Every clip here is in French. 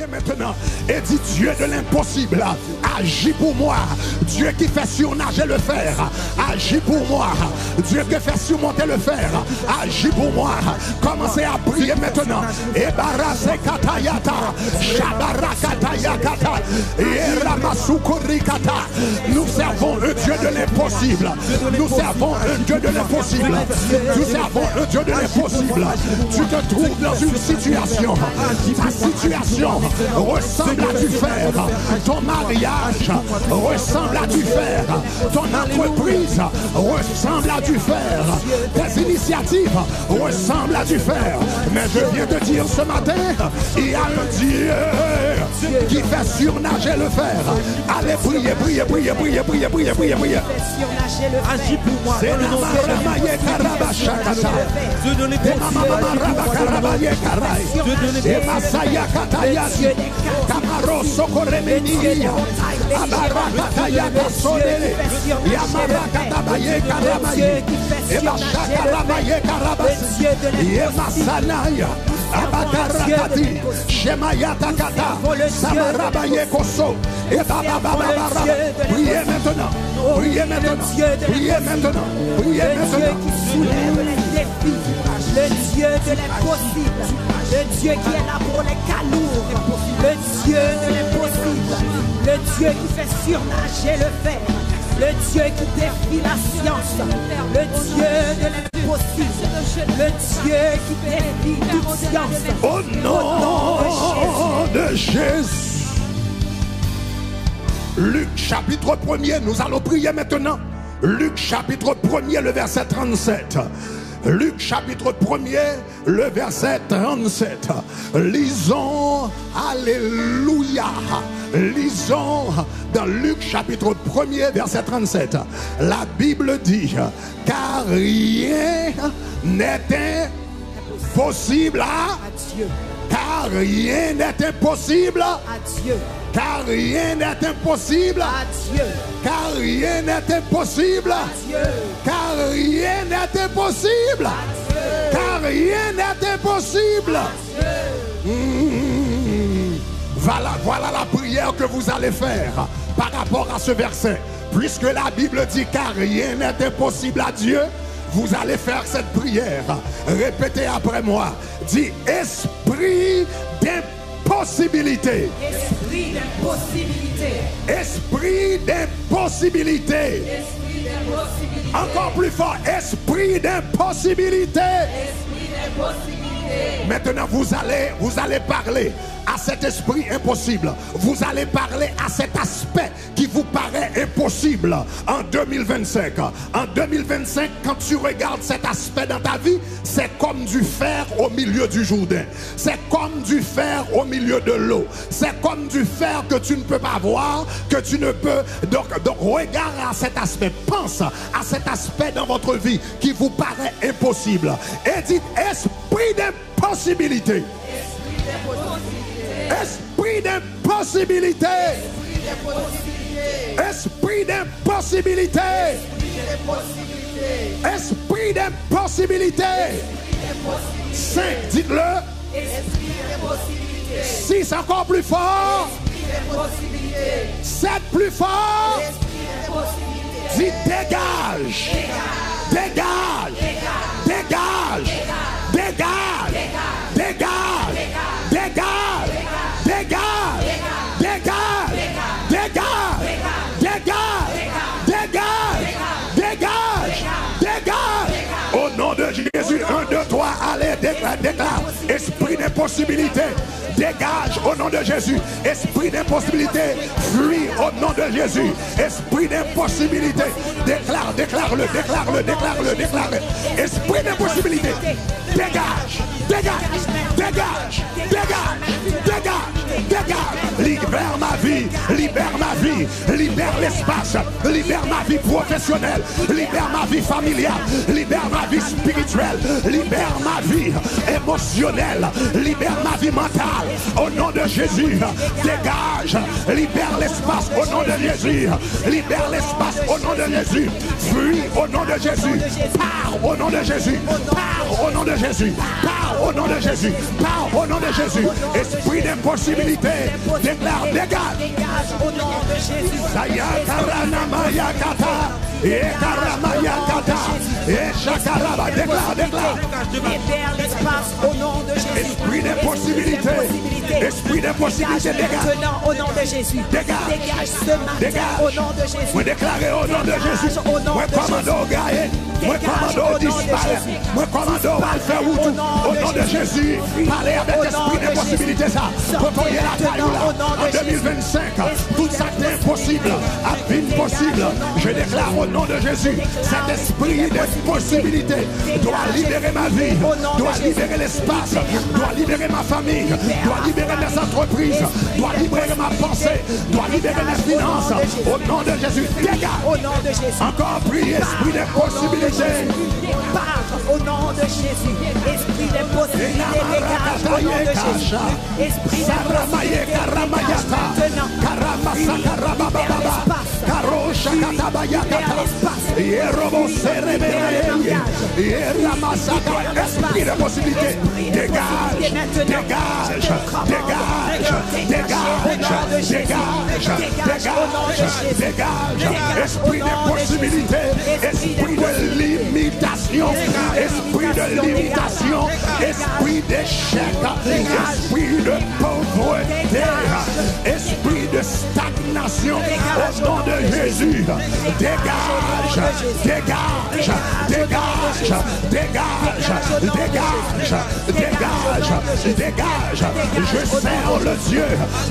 prier maintenant et dis Dieu de l'impossible, agis pour moi. Dieu qui fait surnager le fer, agis pour moi. Dieu qui fait surmonter le fer, agis pour moi. Commencez à prier maintenant. Ebarase katayata, shabarakatayakata, eramasukurikata. Nous servons un Dieu de l'impossible. Nous servons un Dieu de l'impossible. Nous servons un Dieu de l'impossible. Tu te trouves dans une situation. Ta situation ressemble à du fer. Ton mariage ressemble à du fer. Ton entreprise ressemble à du fer. Tes initiatives ressemblent à du fer. Mais je viens de dire ce matin, il y a un Dieu qui fait surnager le fer. Allez, priez, priez, priez, priez, priez, priez, priez, priez. Agis pour moi. C'est la maramaye karabashakata. Dieu de l'impossible. Et Masaya Katayasi, Kamaro Sokoremenia, Abarakataya Kasodele, Yamarakatabaye Karamaye, et Mashakarabaye Karabasi, et Masanaya, Abakarakati, Shemayata Kata, Samarabaye Koso, et Babababara. Priez maintenant, priez maintenant, priez maintenant, priez maintenant. Le Dieu de l'impossible, le Dieu qui est là pour les calours, le Dieu de l'impossible, le Dieu qui fait surnager le fer, le Dieu qui défie la science, le Dieu de l'impossible, le Dieu qui défie toute science. Au nom de Jésus. Luc chapitre 1er, nous allons prier maintenant. Luc chapitre 1er, le verset 37. Luc chapitre 1er, le verset 37. Lisons, alléluia. Lisons dans Luc chapitre 1er, verset 37. La Bible dit, car rien n'est impossible à Dieu. Car rien n'est impossible À Dieu. Car rien n'est impossible. À Dieu. Car rien n'est impossible. Dieu. Car rien n'est impossible. Car rien n'est impossible. Voilà la prière que vous allez faire par rapport à ce verset. Puisque la Bible dit car rien n'est impossible à Dieu, vous allez faire cette prière. Répétez après moi. Dis esprit d'impossibilité. Esprit d'impossibilité. Esprit d'impossibilité. Esprit d'impossibilité. Encore plus fort. Esprit d'impossibilité. Esprit d'impossibilité. Maintenant, vous allez parler à cet esprit impossible. Vous allez parler à cet aspect qui vous paraît impossible en 2025. En 2025, quand tu regardes cet aspect dans ta vie, c'est comme du fer au milieu du Jourdain. C'est comme du fer au milieu de l'eau. C'est comme du fer que tu ne peux pas voir, que tu ne peux... Donc regarde à cet aspect. Pense à cet aspect dans votre vie qui vous paraît impossible. Et dites, esprit d'impossibilité. Esprit d'impossibilité. Esprit d'impossibilité. Esprit d'impossibilité. 5, dites-le. 6, encore plus fort. 7, plus fort. Dites dégage. Dégage. Dégage. Dégage. Dégage. Dégage. Dégage. Dégage. Dégage. Dégage. Dégage. Dégage. Au nom de Jésus, 1, 2, 3, allez, déclare. Esprit d'impossibilité. Dégage au nom de Jésus. Esprit d'impossibilité. Fuis au nom de Jésus. Esprit d'impossibilité. Déclare-le. Esprit d'impossibilité. Dégage. Dégage. Libère ma vie. vie, libère l'espace, libère ma vie professionnelle, libère ma vie familiale, libère ma vie spirituelle, libère ma vie émotionnelle, libère ma vie mentale. Au nom de Jésus, dégage, libère l'espace au nom de Jésus, libère l'espace au nom de Jésus, fuis au nom de Jésus, pars au nom de Jésus, pars au nom de Jésus, pars au nom de Jésus, pars au nom de Jésus. Esprit d'impossibilité, déclare, dégage au nom de Jésus. Déclare. Libère l'espace au nom de Jésus. Esprit d'impossibilité, esprit d'impossibilité, dégage. Maintenant au nom de Jésus. Dégage ce matin au nom de Jésus. Moi déclarer au nom de Jésus. Moi commando gagne. Moi commando disparaître. Moi commando va faire tout. Au nom de Jésus. Parlez avec l'esprit d'impossibilité ça. Quand on y est la taille là, en 2025, tout ça est impossible. À vie possible. Je déclare au nom de Jésus. Cet esprit d'impossibilité doit libérer ma vie, doit libérer l'espace, doit libérer ma famille, doit libérer mes entreprises, doit libérer ma pensée, doit libérer mes finances. Au nom de Jésus, dégage. Au nom de Jésus. Encore prier, esprit d'impossibilité. Départ au nom de Jésus. Esprit d'impossibilité, dégage au nom de Jésus. Esprit d'impossibilité, dégage maintenant. Esprit de possibilité, dégage, dégage, dégage, dégage, dégage, dégage, esprit de possibilité, esprit de limitation, esprit de limitation, esprit d'échec, esprit de pauvreté, esprit de stagnation, au nom de Jésus, dégage, dégage, dégage, dégage, dégage, dégage, dégage. Je sers le Dieu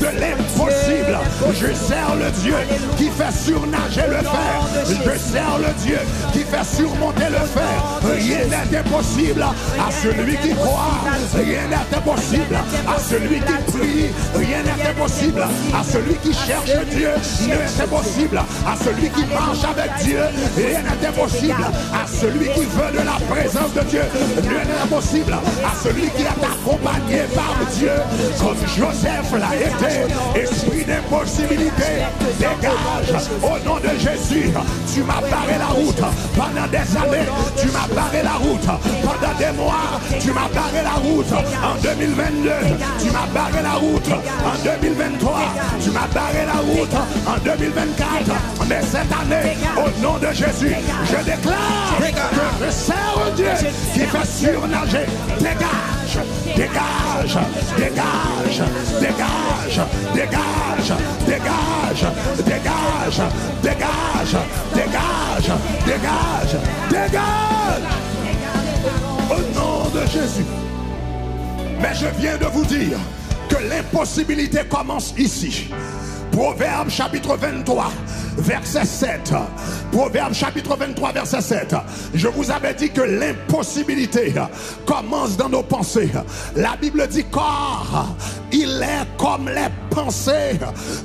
de l'impossible. Je sers le Dieu qui fait surnager le fer. Je sers le Dieu qui fait surmonter le fer. Rien n'est impossible à celui qui croit. Rien n'est impossible à celui qui prie. Rien n'est impossible à celui qui cherche Dieu. Rien n'est impossible à celui qui marche avec Dieu. Rien n'est impossible à celui qui veut de la présence de Dieu. Rien n'est impossible à celui qui est accompagné par Dieu, comme Joseph l'a été. Esprit d'impossibilité, dégage au nom de Jésus. Tu m'as barré la route pendant des années. Tu m'as barré la route pendant des mois. Tu m'as barré la route en 2022. Tu m'as barré la route en 2023. Tu m'as barré la route en 2024. Mais cette année, au nom de Jésus, je déclare que je sers un Dieu qui fait surnager. Dégage, dégage, dégage, dégage, dégage, dégage, dégage, dégage, dégage, dégage, dégage. Au nom de Jésus. Mais je viens de vous dire que l'impossibilité commence ici. Proverbe chapitre 23, verset 7. Proverbe chapitre 23, verset 7. Je vous avais dit que l'impossibilité commence dans nos pensées. La Bible dit car il est comme les pensées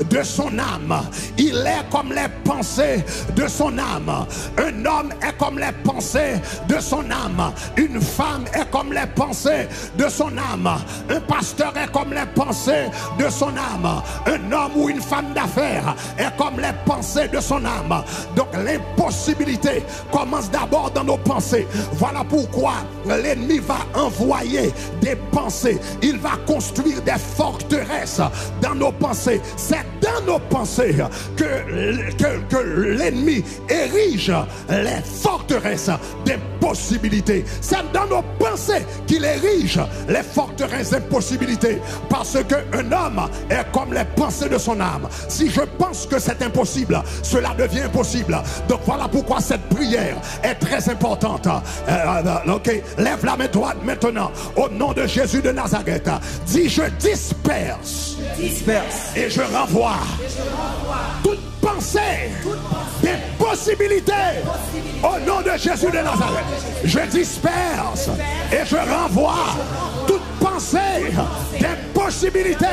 de son âme. Il est comme les pensées de son âme. Un homme est comme les pensées de son âme. Une femme est comme les pensées de son âme. Un pasteur est comme les pensées de son âme. Un homme ou une femme d'affaires est comme les pensées de son âme. Donc l'impossibilité commence d'abord dans nos pensées. Voilà pourquoi l'ennemi va envoyer des pensées. Il va construire des forteresses dans nos pensées. C'est dans nos pensées que l'ennemi érige les forteresses d'impossibilité. C'est dans nos pensées qu'il érige les forteresses d'impossibilité. Parce qu'un homme est comme les pensées de son âme. Si je pense que c'est impossible, cela devient impossible. Donc voilà pourquoi cette prière est très importante. Ok, lève la main droite maintenant. Au nom de Jésus de Nazareth, dis je disperse et je renvoie toute pensée d'impossibilité au nom de Jésus de Nazareth. Je disperse et je renvoie toute pensée d'impossibilité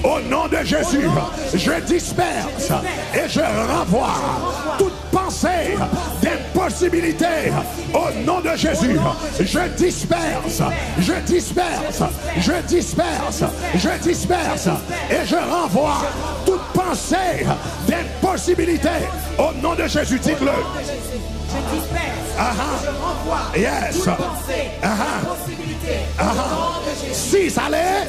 Au nom de Jésus, je disperse et je renvoie toute pensée d'impossibilité. Au nom de Jésus, je disperse, je disperse, je disperse, je disperse et je renvoie toute pensée d'impossibilité. Au nom de Jésus, dites-le. Je disperse, je renvoie Yes. toute pensée, possibilité, au nom de Jésus. 6, allez.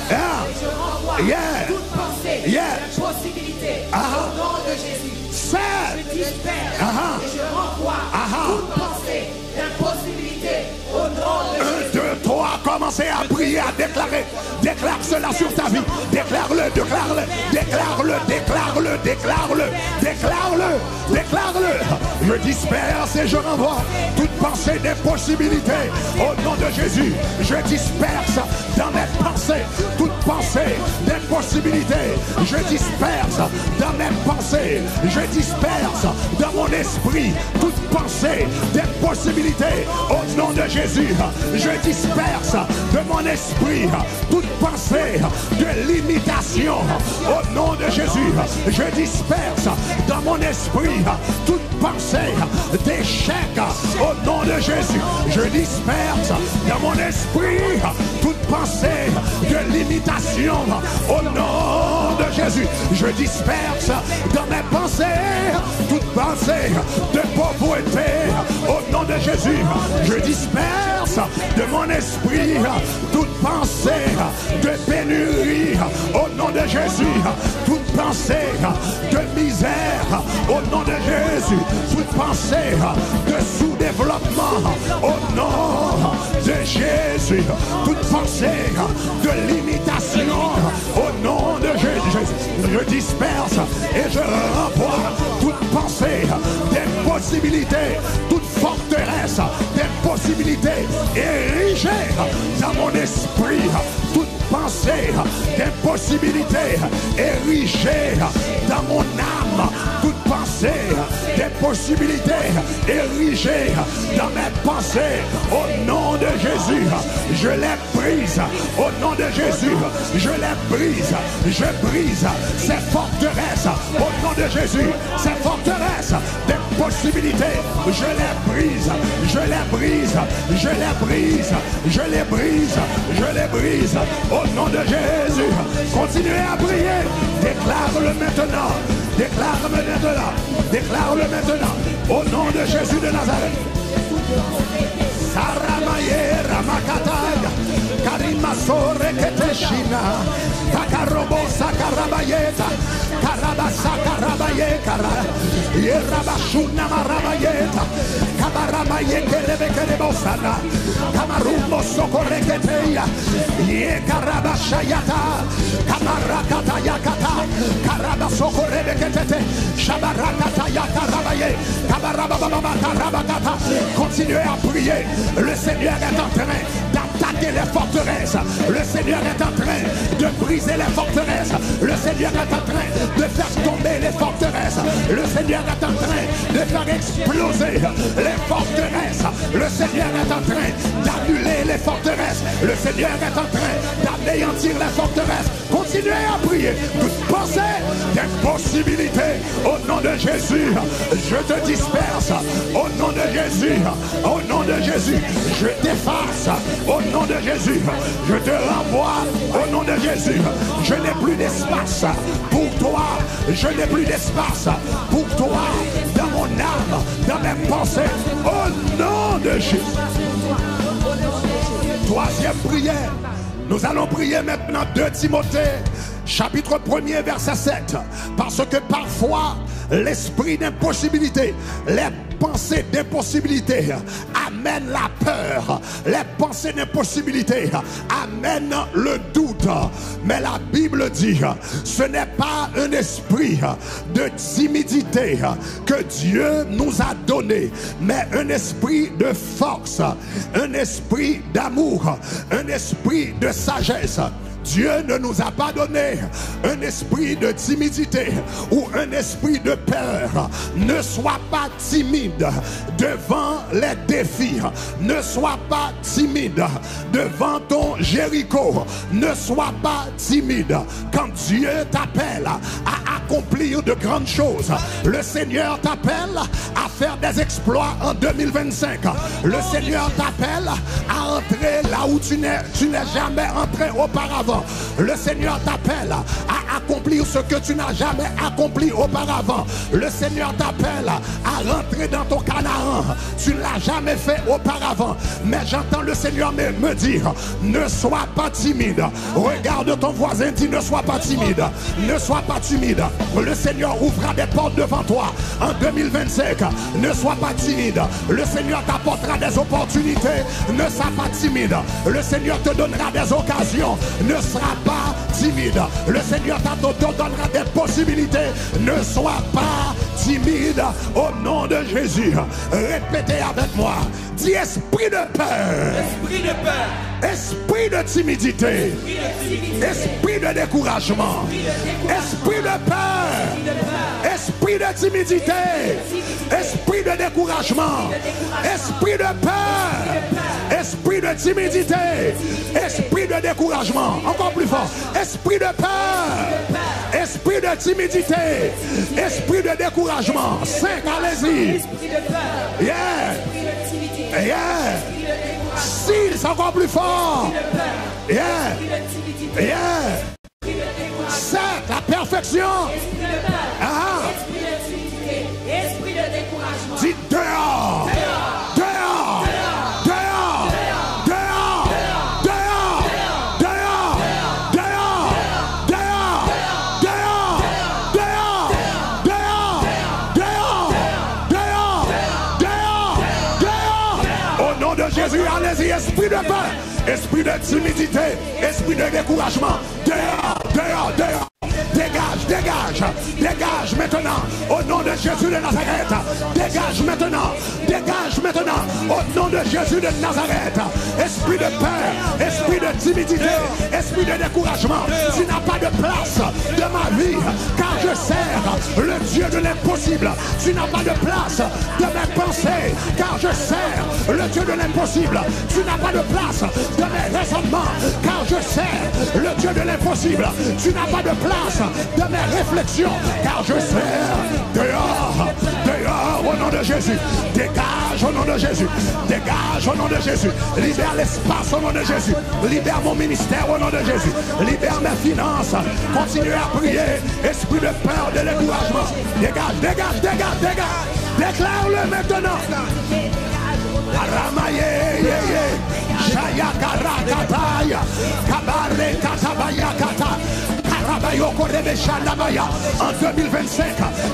Je renvoie Yeah. toute pensée, Yes. possibilité, au nom de Jésus. 7. Je disperse et je renvoie toute pensée d'impossibilité au nom de Jésus. 1, 2, 3, commencez à prier, à déclarer. Déclare cela sur ta vie. Déclare-le, déclare-le, déclare-le, déclare-le, déclare-le, déclare-le, déclare-le. Je disperse et je renvoie toute pensée d'impossibilité. Au nom de Jésus, je disperse dans mes pensées toute pensée d'impossibilité. Je disperse dans mes pensées. Je disperse dans mon esprit toute pensée d'impossibilité. Au nom de Jésus, je disperse de mon esprit toute pensée de limitation. Au nom de Jésus, je disperse dans mon esprit toute pensée d'échec. Au nom de Jésus, je disperse dans mon esprit toute pensée de limitation. Au nom de Jésus, je disperse dans mes pensées toute pensée de pauvreté. Au nom de Jésus, je disperse de mon esprit toute pensée de pénurie. Au nom de Jésus, toute pensée de misère. Au nom de Jésus, toute pensée de sous-développement. Au nom de Jésus, toute pensée de limitation. Au nom de Jésus, je disperse et je renvoie toute pensée d'impossibilité, toute forteresse d'impossibilité érigée dans mon esprit, toute pensée d'impossibilité érigée dans mon âme, toute pensée d'impossibilité érigée dans mes pensées. Au nom de Jésus, je les brise. Au nom de Jésus, je les brise. Je brise ces forteresses. Au nom de Jésus, ces forteresses d'impossibilité, je les brise. Je les brise. Je les brise. Je les brise. Je les brise. Au nom de Jésus, continuez à prier. Déclare-le maintenant. Déclare-le maintenant. Déclare-le maintenant. Au nom de Jésus de Nazareth. Saramaye Ramakataya Karimasore Keteshina Takarobo Sakarabayeta Karabasa Karabaye Kara Yerabashuna Marabayeta Kabaramaye Kerebekerebosana Kamarumbo Sokoreketeya Ye Karabashayata Kamarakata Yakata Karabasokorebekete Shabarakata Yakarabaye Kabarababa Karabakata. Continuez à prier. Le Seigneur est en train d'attaquer les forteresses. Le Seigneur est en train de briser les forteresses. Le Seigneur est en train de faire tomber les forteresses. Le Seigneur est en train de faire exploser les forteresses. Le Seigneur est en train d'annuler les forteresses. Le Seigneur est en train d'anéantir les forteresses. Continuez à prier. Toute pensée d'impossibilité, au nom de Jésus, je te disperse. Au nom de Jésus, au nom de Jésus, je t'efface. Au nom de Jésus, je te renvoie. Au nom de Jésus, je n'ai plus d'espace pour toi. Je n'ai plus d'espace pour toi dans mon âme, dans mes pensées. Au nom de Jésus. Troisième prière. Nous allons prier maintenant 2 Timothée, chapitre 1er, verset 7. Parce que parfois, l'esprit d'impossibilité, les pensées d'impossibilité amènent la peur. Les pensées d'impossibilité amènent le doute. Mais la Bible dit, ce n'est pas un esprit de timidité que Dieu nous a donné, mais un esprit de force, un esprit d'amour, un esprit de sagesse. Dieu ne nous a pas donné un esprit de timidité ou un esprit de peur. Ne sois pas timide devant les défis. Ne sois pas timide devant ton Jéricho. Ne sois pas timide quand Dieu t'appelle à accomplir de grandes choses. Le Seigneur t'appelle à faire des exploits en 2025. Le Seigneur t'appelle à entrer là où tu n'es jamais entré auparavant. Le Seigneur t'appelle à accomplir ce que tu n'as jamais accompli auparavant. Le Seigneur t'appelle à rentrer dans ton Canaan. Tu ne l'as jamais fait auparavant. Mais j'entends le Seigneur me dire, ne sois pas timide. Regarde ton voisin, dis ne sois pas timide. Ne sois pas timide. Le Seigneur ouvrira des portes devant toi en 2025. Ne sois pas timide. Le Seigneur t'apportera des opportunités. Ne sois pas timide. Le Seigneur te donnera des occasions. Ne seras pas timide. Le Seigneur te donnera des possibilités. Ne sois pas timide au nom de Jésus. Répétez avec moi. Dis esprit de peur. Esprit de peur. Esprit de timidité. Esprit de découragement. Esprit de peur. Esprit de timidité. Esprit de découragement. Esprit de peur. Esprit de timidité. Esprit de découragement. Encore plus fort. Esprit de peur. Esprit de timidité. Esprit de découragement. 5, allez-y. Yeah. Yeah. 6, encore plus fort. Yeah. Yeah. 7, la perfection. Esprit de découragement. Dis dehors. Dehors. Dehors. Dehors. Dehors. Dehors. Dehors. Dehors. Dehors. Dehors. Dehors. Dehors. Dehors. Dehors. Au nom de Jésus, allez-y, esprit de peur, esprit de timidité, esprit de découragement. Dehors. Dehors. Dehors. Dégage, dégage, dégage maintenant, au nom de Jésus de Nazareth. Dégage maintenant, dégage maintenant, au nom de Jésus de Nazareth. Esprit de peur, esprit de timidité, esprit de découragement, tu n'as pas de place de ma vie, car je sers le Dieu de l'impossible. Tu n'as pas de place de mes pensées, car je sers le Dieu de l'impossible. Tu n'as pas de place de mes raisonnements, car je sers le Dieu de l'impossible. Tu n'as pas de place de mes réflexions, car je sers. Dehors, dehors, au nom de Jésus. Dégage au nom de Jésus. Dégage au nom de Jésus. Libère l'espace au nom de Jésus. Libère mon ministère au nom de Jésus. Libère mes finances. Continue à prier. Esprit de peur, de découragement. Dégage, dégage, dégage, dégage. Déclare-le maintenant. Aramaye, ye, Shaya karakataya, kabare katabaya kata. En 2025,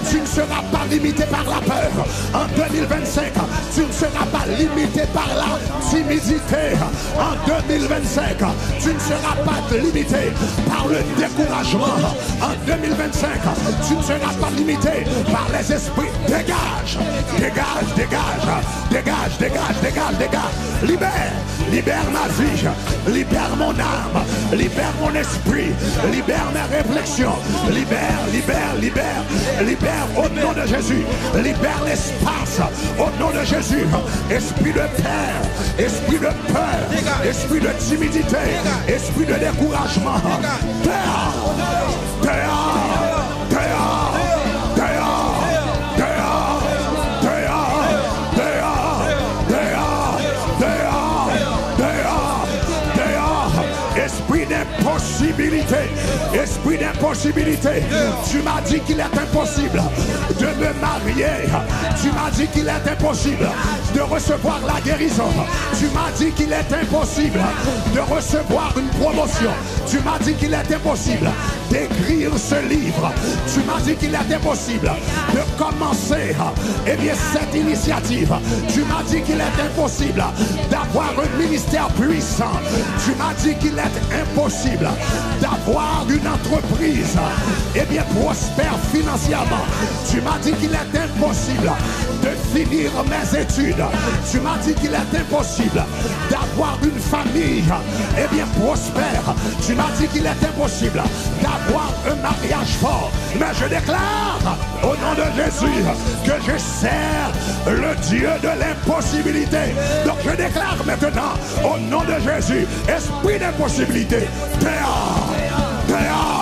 tu ne seras pas limité par la peur. En 2025, tu ne seras pas limité par la timidité. En 2025, tu ne seras pas limité par le découragement. En 2025, tu ne seras pas limité par les esprits. Dégage, dégage, dégage, dégage, dégage, dégage, dégage. Libère, libère ma vie, libère mon âme, libère mon esprit, libère mes réflexions. Libère, libère, libère, libère au nom de Jésus. Libère l'espace au nom de Jésus. Esprit de terre, esprit de peur, esprit de timidité, esprit de découragement. Dehors, dehors, dehors, dehors, dehors, dehors, dehors, dehors, dehors, dehors, dehors. Esprit d'impossibilité. Esprit d'impossibilité, tu m'as dit qu'il est impossible de me marier. Tu m'as dit qu'il est impossible de recevoir la guérison. Tu m'as dit qu'il est impossible de recevoir une promotion. Tu m'as dit qu'il est impossible d'écrire ce livre. Tu m'as dit qu'il est impossible de commencer cette initiative. Tu m'as dit qu'il est impossible d'avoir un ministère puissant. Tu m'as dit qu'il est impossible d'avoir une entreprise prospère financièrement. Tu m'as dit qu'il est impossible de finir mes études. Tu m'as dit qu'il est impossible d'avoir une famille famille, eh bien, prospère. Tu m'as dit qu'il est impossible d'avoir un mariage fort. Mais je déclare au nom de Jésus que je sers le Dieu de l'impossibilité. Donc je déclare maintenant au nom de Jésus, esprit d'impossibilité, dehors, dehors.